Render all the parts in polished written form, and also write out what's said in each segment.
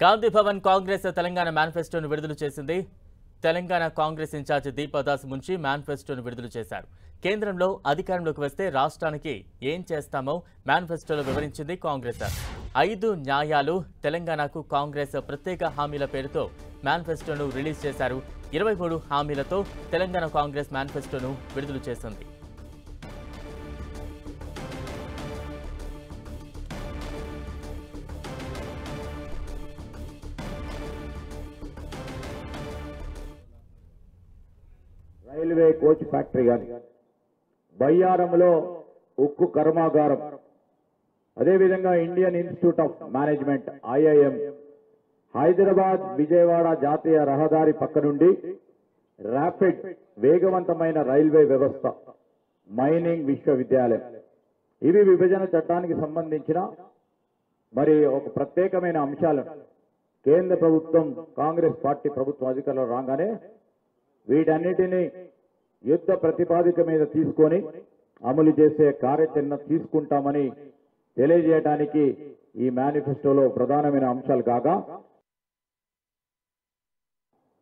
గాంధీ భవన్ కాంగ్రెస్ తెలంగాణ మేనిఫెస్టోను విడుదల చేసింది. తెలంగాణ కాంగ్రెస్ ఇన్ఛార్జ్ దీపదాస్ మున్షి మేనిఫెస్టోను విడుదల చేశారు. కేంద్రంలో అధికారంలోకి వస్తే రాష్ట్రానికి ఏం చేస్తామో మేనిఫెస్టోలో వివరించింది కాంగ్రెస్. 5 న్యాయాలు తెలంగాణకు కాంగ్రెస్ ప్రత్యేక హామీల పేరుతో మేనిఫెస్టోను రిలీజ్ చేశారు. 23 హామీలతో తెలంగాణ కాంగ్రెస్ మేనిఫెస్టోను విడుదల చేసింది. రైల్వే కోచ్ ఫ్యాక్టరీ గాని, బయ్యారంలో ఉక్కు కర్మాగారం, అదేవిధంగా Indian institute of management IIM, Hyderabad Vijayawada జాతీయ రహదారి పక్క నుండి ర్యాపిడ్ వేగవంతమైన రైల్వే వ్యవస్థ, మైనింగ్ విశ్వవిద్యాలయం, ఇవి విభజన చట్టానికి సంబంధించిన మరి ఒక ప్రత్యేకమైన అంశాలు. కేంద్ర ప్రభుత్వం కాంగ్రెస్ పార్టీ ప్రభుత్వం అధికారంలో రాగానే వీటన్నిటినీ యుద్ధ ప్రతిపాదిక మీద తీసుకొని అమలు చేసే కార్యాచరణ తీసుకుంటామని తెలియజేయడానికి ఈ మేనిఫెస్టోలో ప్రధానమైన అంశాలు కాగా,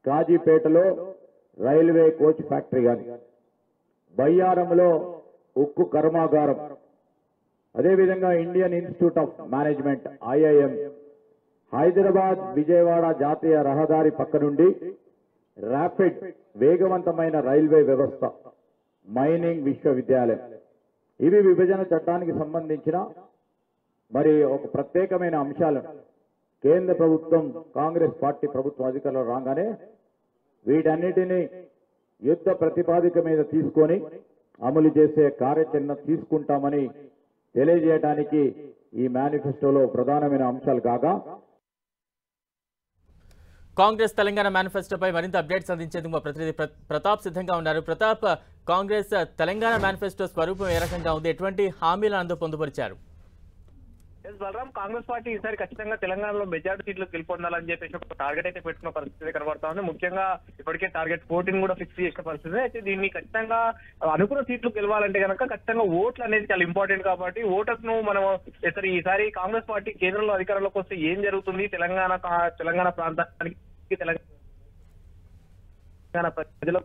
కాజీపేటలో రైల్వే కోచ్ ఫ్యాక్టరీ గాని, బయ్యారంలో ఉక్కు కర్మాగారం, అదేవిధంగా Indian institute of management IIM, Hyderabad Vijayawada జాతీయ రహదారి పక్క నుండి ర్యాపిడ్ వేగవంతమైన రైల్వే వ్యవస్థ, మైనింగ్ విశ్వవిద్యాలయం, ఇవి విభజన చట్టానికి సంబంధించిన మరి ఒక ప్రత్యేకమైన అంశాలు. కేంద్ర ప్రభుత్వం కాంగ్రెస్ పార్టీ ప్రభుత్వం అధికారంలో రాగానే వీటన్నిటినీ యుద్ధ ప్రతిపాదిక మీద తీసుకొని అమలు చేసే కార్యాచరణ తీసుకుంటామని తెలియజేయడానికి ఈ మేనిఫెస్టోలో ప్రధానమైన అంశాలు కాగా, కాంగ్రెస్ తెలంగాణ మేనిఫెస్టోపై మరింత అప్డేట్స్ అందించేందుకు మా ప్రతినిధి ప్రతాప్ సిద్ధంగా ఉన్నారు. ప్రతాప్, కాంగ్రెస్ తెలంగాణ మేనిఫెస్టో స్వరూపం ఏ రకంగా ఉంది? ఎటువంటి హామీలను అందులో పొందుపరిచారు? బలరాం, కాంగ్రెస్ పార్టీ ఈసారి ఖచ్చితంగా తెలంగాణలో మెజార్టీ సీట్లు గెలుపొందాలని చెప్పేసి ఒక టార్గెట్ అయితే పెట్టుకున్న పరిస్థితి కనబడతా ఉంది. ముఖ్యంగా ఇప్పటికే టార్గెట్ 14 కూడా ఫిక్స్ చేసిన పరిస్థితి. అయితే దీన్ని ఖచ్చితంగా అనుకున్న సీట్లు గెలవాలంటే కనుక ఖచ్చితంగా ఓట్లు అనేది చాలా ఇంపార్టెంట్. కాబట్టి ఓటర్స్ ను మనం ఈసారి కాంగ్రెస్ పార్టీ కేంద్రంలో అధికారంలోకి వస్తే ఏం జరుగుతుంది, తెలంగాణ ప్రాంతానికి తెలంగాణ ప్రజలు